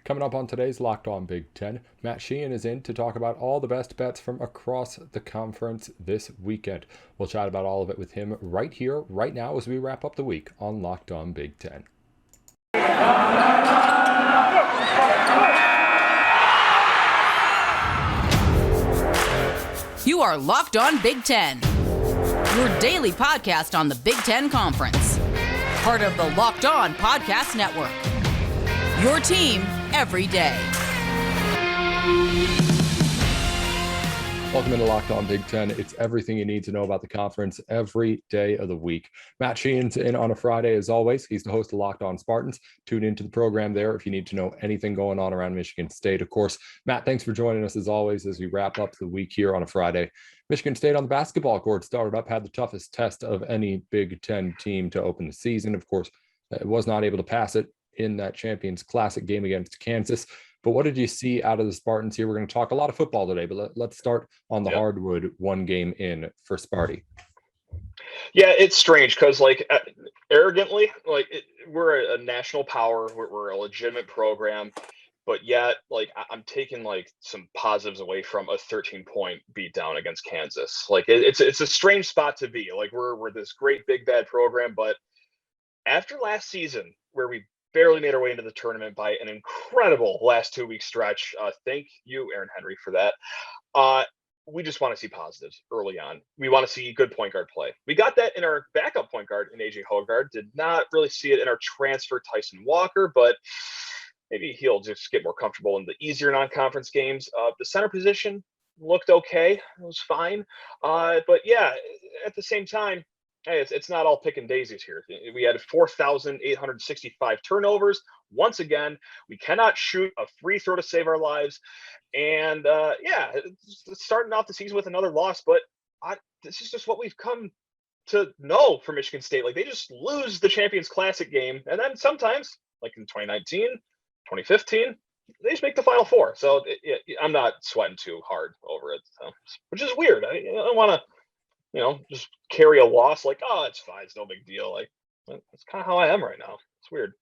Coming up on today's Locked On Big Ten, Matt Sheehan is in to talk about all the best bets from across the conference this weekend. We'll chat about all of it with him right here, right now, as we wrap up the week on Locked On Big Ten. You are Locked On Big Ten, your daily podcast on the Big Ten Conference. Part of the Locked On Podcast Network. Your team every day. Welcome into Locked On Big Ten. It's everything you need to know about the conference every day of the week. Matt Sheehan's in on a Friday as always. He's the host of Locked On Spartans. Tune into the program there if you need to know anything going on around Michigan State. Of course, Matt, thanks for joining us as always as we wrap up the week here on a Friday. Michigan State on the basketball court started up, had the toughest test of any Big Ten team to open the season. Of course, it was not able to pass it in that Champions Classic game against Kansas. But what did you see out of the Spartans here? We're going to talk a lot of football today, but let's start on the hardwood, one game in for Sparty. Yeah, it's strange because, arrogantly, we're a national power. We're a legitimate program, but yet, I'm taking, some positives away from a 13-point beatdown against Kansas. It's a strange spot to be. We're this great, big, bad program, but after last season, where we barely made our way into the tournament by an incredible last 2-week stretch. Thank you, Aaron Henry, for that. We just want to see positives early on. We want to see good point guard play. We got that in our backup point guard in AJ Hogard. Did not really see it in our transfer Tyson Walker, but maybe he'll just get more comfortable in the easier non-conference games. The center position looked okay. It was fine. But yeah, at the same time, hey, it's not all pick and daisies here. We had 4,865 turnovers. Once again, we cannot shoot a free throw to save our lives. And it's starting off the season with another loss, but this is just what we've come to know from Michigan State. They just lose the Champions Classic game. And then sometimes, like in 2019, 2015, they just make the Final Four. So I'm not sweating too hard over it, which is weird. I don't want to, just carry a loss it's fine, it's no big deal. That's kind of how I am right now. It's weird.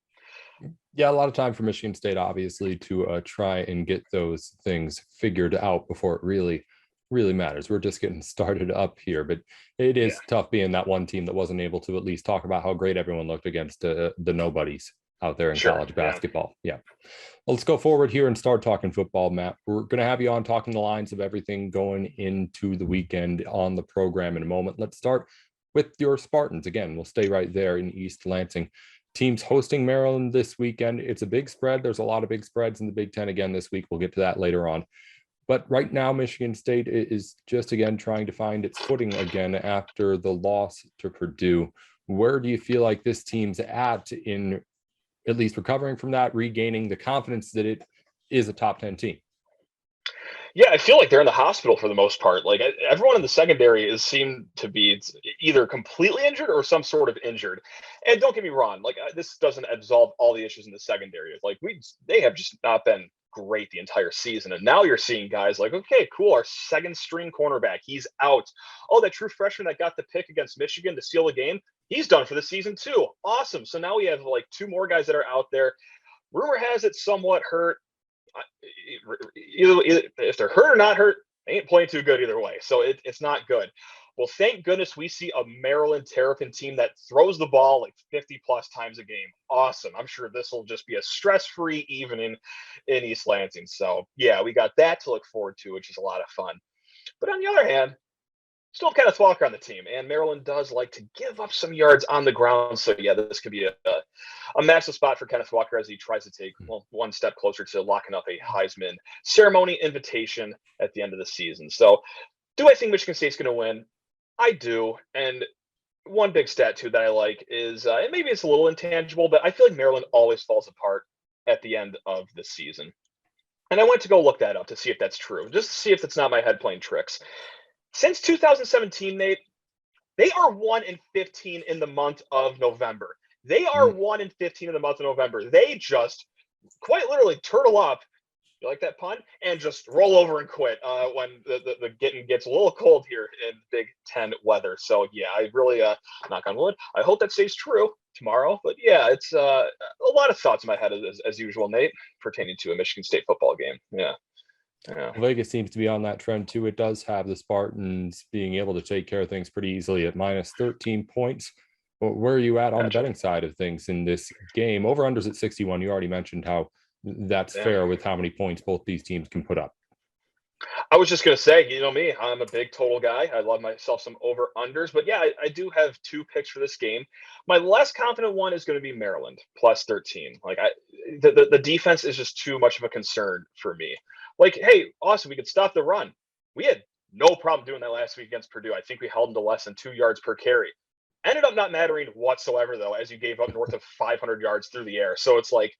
Yeah, a lot of time for Michigan State, obviously, to try and get those things figured out before it really matters. We're just getting started up here, but it is tough being that one team that wasn't able to at least talk about how great everyone looked against the nobodies out there in college basketball. Yeah. Well, let's go forward here and start talking football, Matt. We're going to have you on talking the lines of everything going into the weekend on the program in a moment. Let's start with your Spartans. Again, we'll stay right there in East Lansing. Teams hosting Maryland this weekend. It's a big spread. There's a lot of big spreads in the Big Ten again this week. We'll get to that later on. But right now, Michigan State is just, again, trying to find its footing again after the loss to Purdue. Where do you feel like this team's at least recovering from that, regaining the confidence that it is a top 10 team? Yeah, I feel like they're in the hospital for the most part. Everyone in the secondary seemed to be either completely injured or some sort of injured. And don't get me wrong, this doesn't absolve all the issues in the secondary. They have just not been great the entire season. And now you're seeing guys okay, cool, our second string cornerback, he's out. Oh, that true freshman that got the pick against Michigan to seal the game, he's done for the season too. Awesome. So now we have two more guys that are out there. Rumor has it somewhat hurt. Either if they're hurt or not hurt, they ain't playing too good either way. So it's not good. Well, thank goodness we see a Maryland Terrapin team that throws the ball 50 plus times a game. Awesome. I'm sure this will just be a stress-free evening in East Lansing. So yeah, we got that to look forward to, which is a lot of fun. But on the other hand, still Kenneth Walker on the team, and Maryland does like to give up some yards on the ground. So yeah, this could be a massive spot for Kenneth Walker as he tries to take one step closer to locking up a Heisman ceremony invitation at the end of the season. So do I think Michigan State's going to win? I do. And one big stat too that I like is, and maybe it's a little intangible, but I feel like Maryland always falls apart at the end of the season. And I went to go look that up to see if that's true, just to see if it's not my head playing tricks. Since 2017, Nate, they are 1-15 in the month of November. They are 1-15 in the month of November. They just quite literally turtle up You like that pun? And just roll over and quit when the getting gets a little cold here in Big Ten weather. So yeah, I really knock on wood. I hope that stays true tomorrow. But yeah, it's a lot of thoughts in my head as usual, Nate, pertaining to a Michigan State football game. Yeah. Yeah. Vegas seems to be on that trend too. It does have the Spartans being able to take care of things pretty easily at minus 13 points. But where are you at on the betting side of things in this game? Over-unders at 61. You already mentioned how that's fair with how many points both these teams can put up. I was just going to say, you know me, I'm a big total guy. I love myself some over-unders. But yeah, I do have two picks for this game. My less confident one is going to be Maryland, plus 13. Like, the defense is just too much of a concern for me. Like, hey, awesome, we could stop the run. We had no problem doing that last week against Purdue. I think we held them to less than 2 yards per carry. Ended up not mattering whatsoever, though, as you gave up north of 500 yards through the air. So it's like,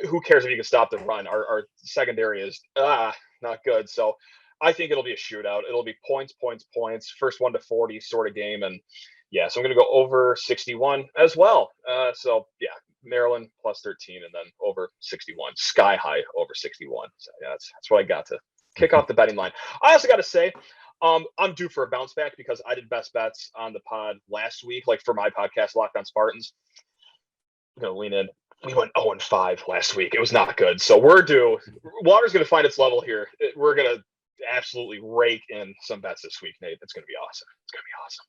who cares if you can stop the run? Our secondary is not good. So I think it'll be a shootout. It'll be points, first 1 to 40 sort of game. And yeah, so I'm going to go over 61 as well. So yeah, Maryland plus 13 and then over 61, sky high over 61. So yeah, that's what I got to kick off the betting line. I also got to say, I'm due for a bounce back because I did best bets on the pod last week, like for my podcast, Locked On Spartans. I'm going to lean in. We went 0-5 last week. It was not good. So we're due. Water's going to find its level here. We're going to absolutely rake in some bets this week, Nate. It's going to be awesome. It's going to be awesome.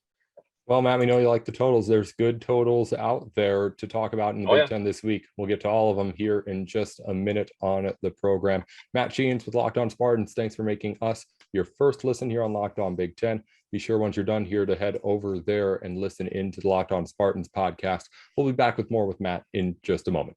Well, Matt, we know you like the totals. There's good totals out there to talk about in the Big Ten this week. We'll get to all of them here in just a minute on the program. Matt Sheehan with Locked On Spartans. Thanks for making us your first listen here on Locked On Big Ten. Be sure once you're done here to head over there and listen into the Locked On Spartans podcast. We'll be back with more with Matt in just a moment.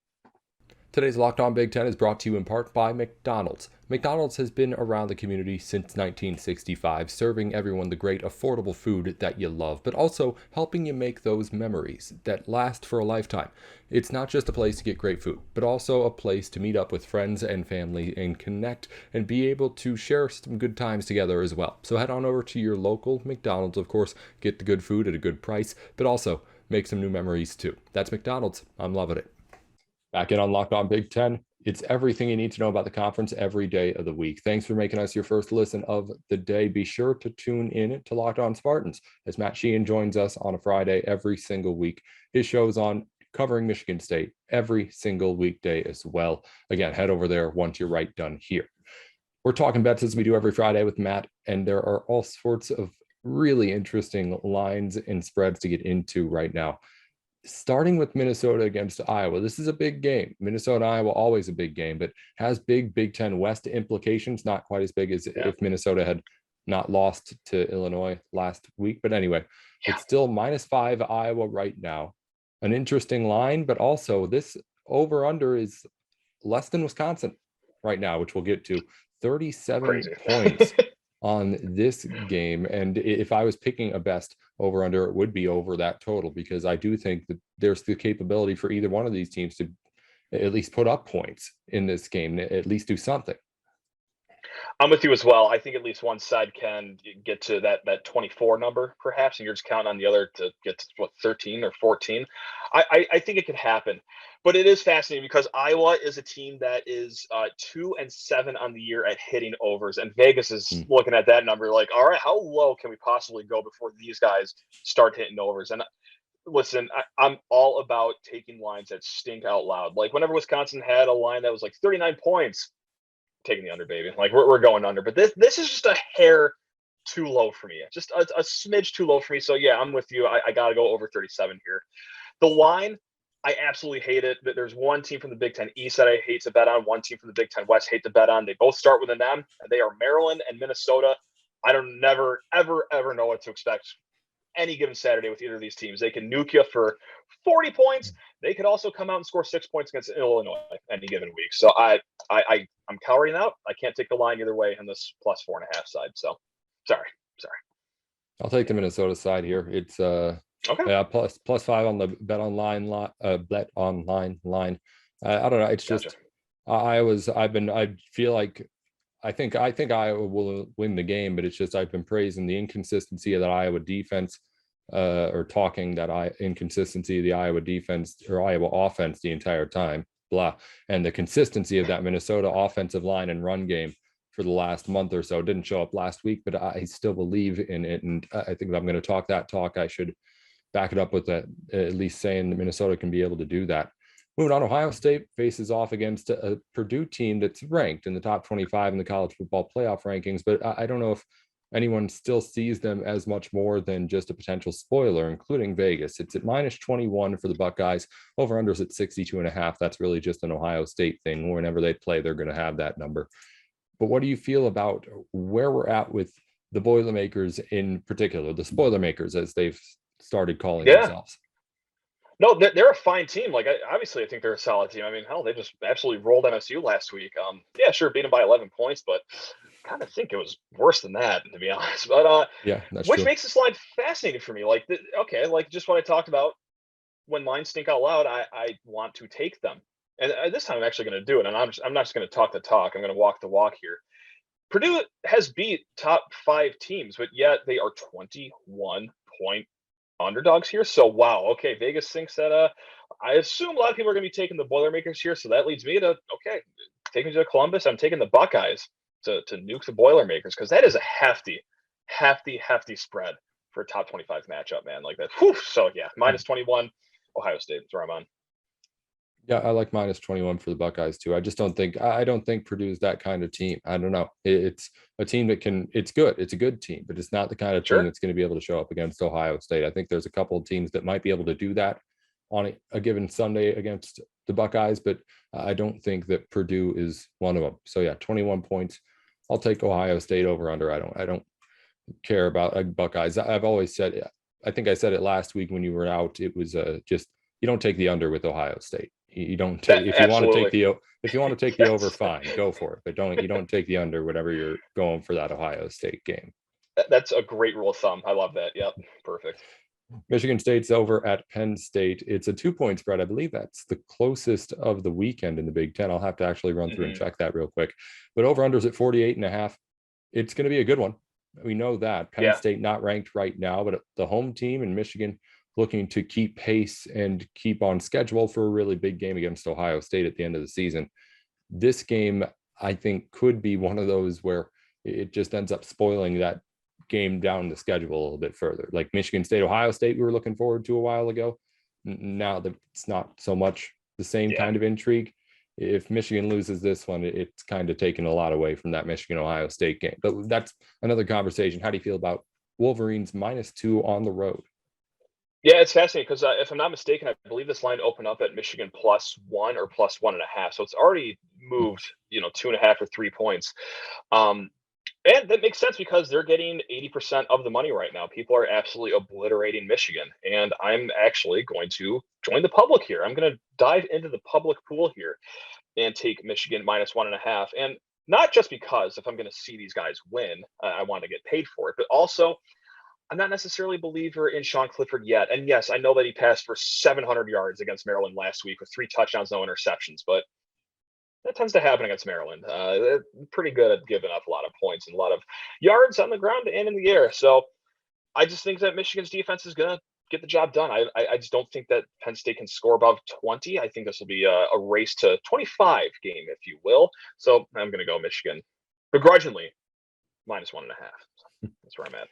Today's Locked On Big Ten is brought to you in part by McDonald's. McDonald's has been around the community since 1965, serving everyone the great affordable food that you love, but also helping you make those memories that last for a lifetime. It's not just a place to get great food, but also a place to meet up with friends and family and connect and be able to share some good times together as well. So head on over to your local McDonald's, of course, get the good food at a good price, but also make some new memories too. That's McDonald's. I'm loving it. Back in on Locked On Big Ten. It's everything you need to know about the conference every day of the week. Thanks for making us your first listen of the day. Be sure to tune in to Locked On Spartans as Matt Sheehan joins us on a Friday every single week. His show's on covering Michigan State every single weekday as well. Again, head over there once you're right done here. We're talking bets as we do every Friday with Matt, and there are all sorts of really interesting lines and spreads to get into right now. Starting with Minnesota against Iowa. This is a big game. Minnesota, Iowa, always a big game, but has big Big Ten West implications, not quite as big as if Minnesota had not lost to Illinois last week. But anyway, it's still -5 Iowa right now. An interesting line, but also this over-under is less than Wisconsin right now, which we'll get to. 37 points on this game. And if I was picking a best over under, it would be over that total, because I do think that there's the capability for either one of these teams to at least put up points in this game, at least do something. I'm with you as well. I think at least one side can get to that 24 number, perhaps, and you're just counting on the other to get to 13 or 14. I think it can happen, but it is fascinating because Iowa is a team that is 2-7 on the year at hitting overs, and Vegas is looking at that number like, all right, how low can we possibly go before these guys start hitting overs? And listen, I'm all about taking lines that stink out loud. Like whenever Wisconsin had a line that was like 39 points. Taking the under, baby. Like we're going under, but this is just a hair too low for me. Just a smidge too low for me. So yeah, I'm with you. I gotta go over 37 here. The line, I absolutely hate it. There's one team from the Big Ten East that I hate to bet on. One team from the Big Ten West hate to bet on. They both start with an M, and they are Maryland and Minnesota. I don't never ever know what to expect any given Saturday with either of these teams. They can nuke you for 40 points. They could also come out and score 6 points against Illinois any given week. So I'm cowering out. I can't take the line either way in this +4.5 side. So sorry. I'll take the Minnesota side here. It's +5 on the bet online line. I don't know. It's just I feel like I think Iowa will win the game, but it's just I've been praising the inconsistency of that Iowa defense, inconsistency of the Iowa defense or Iowa offense the entire time. blah. And the consistency of that Minnesota offensive line and run game for the last month or so didn't show up last week, but I still believe in it. And I think if I'm going to talk that talk, I should back it up with that, at least saying that Minnesota can be able to do that. Moving on, Ohio State faces off against a Purdue team that's ranked in the top 25 in the college football playoff rankings, but I don't know if anyone still sees them as much more than just a potential spoiler, including Vegas. It's at -21 for the Buckeyes. Over-unders at 62.5. That's really just an Ohio State thing. Whenever they play, they're going to have that number. But what do you feel about where we're at with the Boilermakers in particular, the Spoilermakers, as they've started calling themselves? No, they're a fine team. Like, obviously, I think they're a solid team. I mean, hell, they just absolutely rolled MSU last week. Yeah, sure, beat them by 11 points, but I kind of think it was worse than that, to be honest. But yeah, that's which true. makes this line fascinating for me. Like, okay, like just what I talked about when lines stink out loud, I want to take them, and this time I'm actually going to do it. And I'm not just going to talk the talk. I'm going to walk the walk here. Purdue has beat top 5 teams, but yet they are 21-point underdogs here. So wow, okay, Vegas thinks that I assume a lot of people are going to be taking the Boilermakers here, so that leads me to okay, taking to Columbus. I'm taking the Buckeyes to nuke the Boilermakers, because that is a hefty spread for a top 25 matchup, man. Like that. Whew, so yeah, -21, Ohio State. That's where I'm on. Yeah, I like -21 for the Buckeyes too. I don't think Purdue's that kind of team. I don't know. It's a team that it's good. It's a good team, but it's not the kind of team that's going to be able to show up against Ohio State. I think there's a couple of teams that might be able to do that on a given Sunday against the Buckeyes, but I don't think that Purdue is one of them. So yeah, 21 points. I'll take Ohio State over under. I don't care about Buckeyes. I've always said, I think I said it last week when you were out, it was just, you don't take the under with Ohio State. You don't take, if you want to take the over, fine, go for it. But you don't take the under whenever you're going for that Ohio State game. That's a great rule of thumb. I love that. Yep, perfect. Michigan State's over at Penn State. It's a 2-point spread. I believe that's the closest of the weekend in the Big Ten. I'll have to actually run through and check that real quick. But over-unders at 48.5. It's going to be a good one. We know that. Penn State not ranked right now, but the home team in Michigan looking to keep pace and keep on schedule for a really big game against Ohio State at the end of the season. This game, I think, could be one of those where it just ends up spoiling that game down the schedule a little bit further. Like Michigan State, Ohio State, we were looking forward to a while ago. Now that it's not so much the same kind of intrigue. If Michigan loses this one, it's kind of taken a lot away from that Michigan-Ohio State game. But that's another conversation. How do you feel about Wolverines -2 on the road? Yeah, it's fascinating because if I'm not mistaken, I believe this line opened up at Michigan +1 or +1.5. So it's already moved, 2.5 or 3 points. And that makes sense because they're getting 80% of the money right now. People are absolutely obliterating Michigan. And I'm actually going to join the public here. I'm going to dive into the public pool here and take Michigan -1.5. And not just because if I'm going to see these guys win, I want to get paid for it, but also I'm not necessarily a believer in Sean Clifford yet. And yes, I know that he passed for 700 yards against Maryland last week with 3 touchdowns, no interceptions, but that tends to happen against Maryland. They're pretty good at giving up a lot of points and a lot of yards on the ground and in the air. So I just think that Michigan's defense is going to get the job done. I just don't think that Penn State can score above 20. I think this will be a race to 25 game, if you will. So I'm going to go Michigan begrudgingly -1.5. That's where I'm at.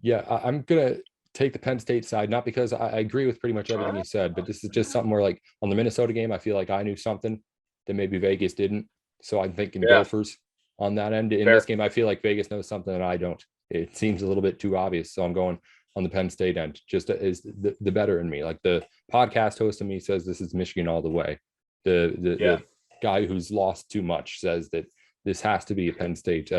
Yeah, I'm going to take the Penn State side, not because I agree with pretty much everything you said, but this is just something where, like, on the Minnesota game, I feel like I knew something that maybe Vegas didn't. So I'm thinking Gophers on that end. In this game, I feel like Vegas knows something that I don't. It seems a little bit too obvious. So I'm going on the Penn State end, just as the better in me. Like the podcast host in me says this is Michigan all the way. The guy who's lost too much says that this has to be a Penn State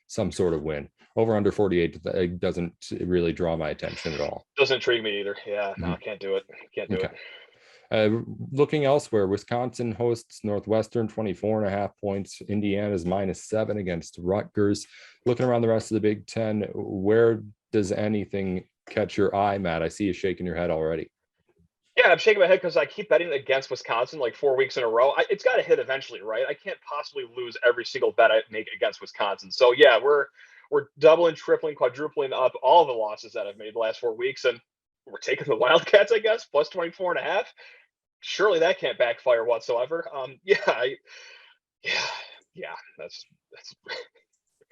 some sort of win. Over under 48 doesn't really draw my attention at all. Doesn't intrigue me either. Yeah, no, I can't do it. Can't do it. Looking elsewhere, Wisconsin hosts Northwestern 24.5 points. Indiana's -7 against Rutgers. Looking around the rest of the Big Ten, where does anything catch your eye, Matt? I see you shaking your head already. Yeah, I'm shaking my head because I keep betting against Wisconsin like 4 weeks in a row. It's got to hit eventually, right? I can't possibly lose every single bet I make against Wisconsin. So yeah, we're doubling, tripling, quadrupling up all the losses that I've made the last 4 weeks, and we're taking the Wildcats, I guess, +24.5. surely that can't backfire whatsoever. Yeah, yeah, that's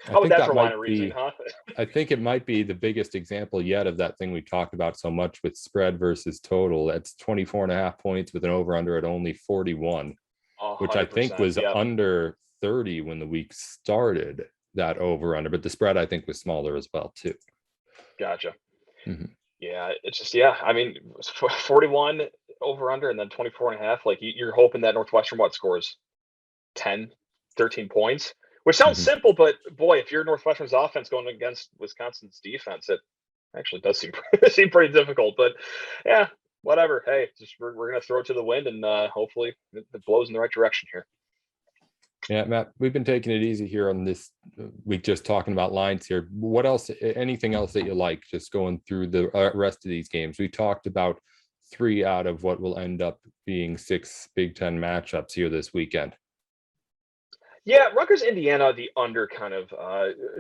I how about think that that for line might of reasoning, be huh? I think it might be the biggest example yet of that thing we talked about so much with spread versus total. That's 24.5 points with an over under at only 41, which I think 100%. was Yep. under 30 when the week started, that over under, but the spread I think was smaller as well too. Gotcha. Mhm. Yeah, it's just, yeah. I mean, 41 over under, and then 24.5. Like you're hoping that Northwestern what scores 10, 13 points, which sounds Mhm. simple, but boy, if you're Northwestern's offense going against Wisconsin's defense, it actually does seem seem pretty difficult. But yeah, whatever. Hey, just we're gonna throw it to the wind, and hopefully it blows in the right direction here. Yeah, Matt, we've been taking it easy here on this week, just talking about lines here. What else, anything else that you like, just going through the rest of these games? We talked about 3 out of what will end up being 6 Big Ten matchups here this weekend. Yeah, Rutgers, Indiana, the under kind of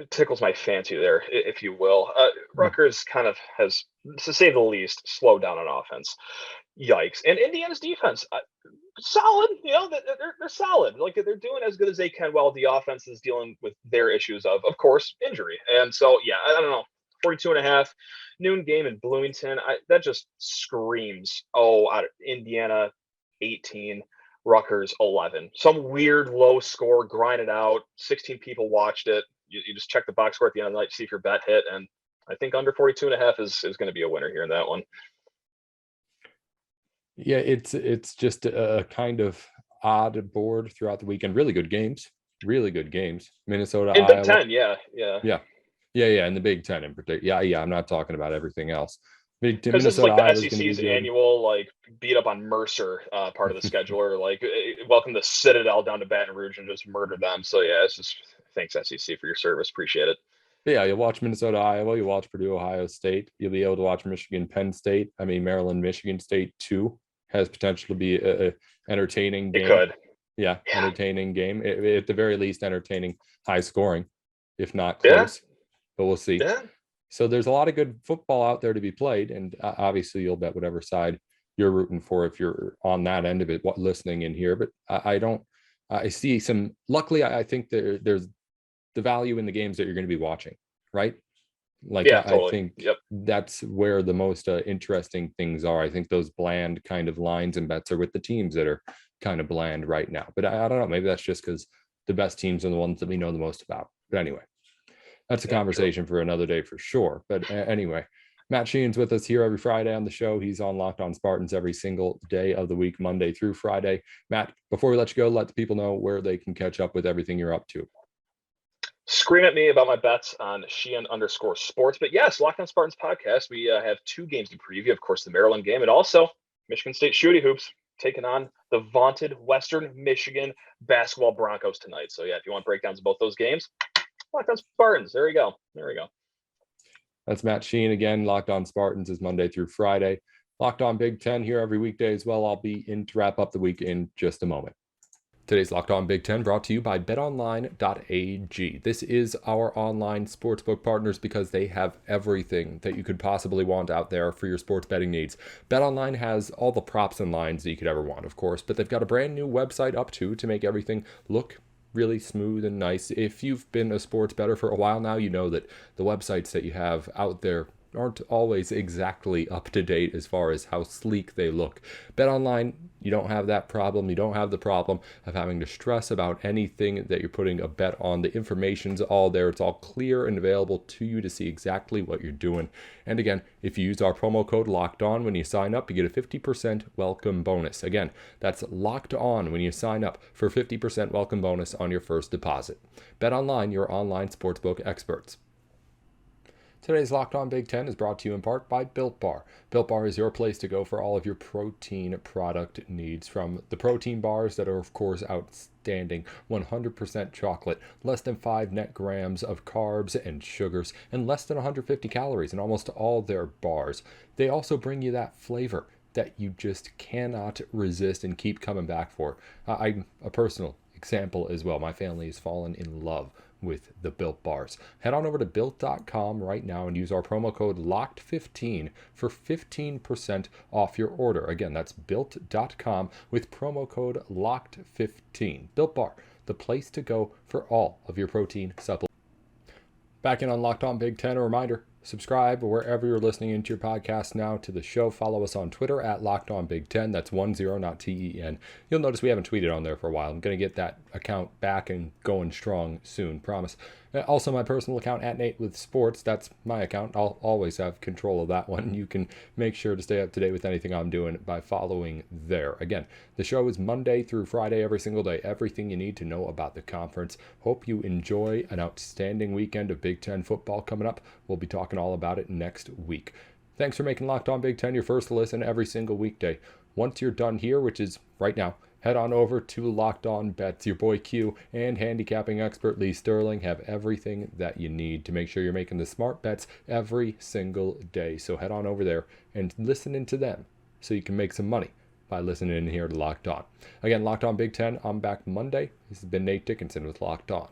tickles my fancy there, if you will. Rutgers kind of has, to say the least, slowed down on offense. Yikes! And Indiana's defense, solid. You know, they're solid. Like they're doing as good as they can while the offense is dealing with their issues of course, injury. And so, yeah, I don't know. 42.5, noon game in Bloomington. That just screams, oh, out of Indiana, 18. Rutgers 11. Some weird low score, grind it out. 16 people watched it. You just check the box score at the end of the night, see if your bet hit. And I think under 42.5 is going to be a winner here in that one. Yeah, it's just a kind of odd board throughout the weekend. Really good games. Really good games. Minnesota, In Big Iowa. Ten, yeah. Yeah. In the Big Ten in particular. Yeah. I'm not talking about everything else. Because this is Minnesota, like the Iowa is going to be SEC's good. annual like beat up on Mercer part of the schedule, or like welcome the Citadel down to Baton Rouge and just murder them. So yeah, it's just thanks SEC for your service. Appreciate it. Yeah, you'll watch Minnesota, Iowa. You'll watch Purdue, Ohio State. You'll be able to watch Michigan, Penn State. I mean, Maryland, Michigan State too has potential to be a entertaining game. It could. Yeah, entertaining game. At the very least, entertaining, high scoring, if not Yeah. close. But we'll see. Yeah. So there's a lot of good football out there to be played, and obviously you'll bet whatever side you're rooting for if you're on that end of it, listening in here. But I see some. Luckily, I think there's the value in the games that you're going to be watching, right? Like Yeah, I totally. think Yep. that's where the most interesting things are. I think those bland kind of lines and bets are with the teams that are kind of bland right now. But I don't know. Maybe that's just because the best teams are the ones that we know the most about. But anyway, that's a conversation for another day for sure. But anyway, Matt Sheehan's with us here every Friday on the show. He's on Locked On Spartans every single day of the week, Monday through Friday. Matt, before we let you go, let the people know where they can catch up with everything you're up to. Scream at me about my bets on Sheehan_sports. But yes, Locked On Spartans podcast. We have 2 games to preview. Of course, the Maryland game, and also Michigan State Shooty Hoops taking on the vaunted Western Michigan basketball Broncos tonight. So yeah, if you want breakdowns of both those games, Locked On Spartans. There we go. That's Matt Sheehan again. Locked On Spartans is Monday through Friday. Locked On Big Ten here every weekday as well. I'll be in to wrap up the week in just a moment. Today's Locked On Big Ten brought to you by betonline.ag. This is our online sportsbook partners because they have everything that you could possibly want out there for your sports betting needs. BetOnline has all the props and lines that you could ever want, of course, but they've got a brand new website up to make everything look really smooth and nice. If you've been a sports bettor for a while now, you know that the websites that you have out there aren't always exactly up to date as far as how sleek they look. BetOnline, you don't have that problem. You don't have the problem of having to stress about anything that you're putting a bet on. The information's all there. It's all clear and available to you to see exactly what you're doing. And again, if you use our promo code LOCKEDON when you sign up, you get a 50% welcome bonus. Again, that's locked on when you sign up for 50% welcome bonus on your first deposit. BetOnline, your online sportsbook experts. Today's Locked On Big Ten is brought to you in part by Built Bar. Built Bar is your place to go for all of your protein product needs, from the protein bars that are, of course, outstanding, 100% chocolate, less than 5 net grams of carbs and sugars, and less than 150 calories in almost all their bars. They also bring you that flavor that you just cannot resist and keep coming back for. I'm a personal example as well. My family has fallen in love with the Built Bars. Head on over to built.com right now and use our promo code LOCKED15 for 15% off your order. Again, that's built.com with promo code LOCKED15. Built Bar, the place to go for all of your protein supplements. Back in on Locked On Big Ten, a reminder, subscribe wherever you're listening into your podcast now to the show. Follow us on Twitter at Locked On Big Ten. That's 10, not TEN. You'll notice we haven't tweeted on there for a while. I'm going to get that account back and going strong soon, promise. Also, my personal account at Nate with Sports. That's my account. I'll always have control of that one. You can make sure to stay up to date with anything I'm doing by following there. Again, the show is Monday through Friday, every single day. Everything you need to know about the conference. Hope you enjoy an outstanding weekend of Big Ten football coming up. We'll be talking all about it next week. Thanks for making Locked On Big Ten your first listen every single weekday. Once you're done here, which is right now, head on over to Locked On Bets. Your boy Q and handicapping expert Lee Sterling have everything that you need to make sure you're making the smart bets every single day. So head on over there and listen into them so you can make some money by listening in here to Locked On. Again, Locked On Big Ten. I'm back Monday. This has been Nate Dickinson with Locked On.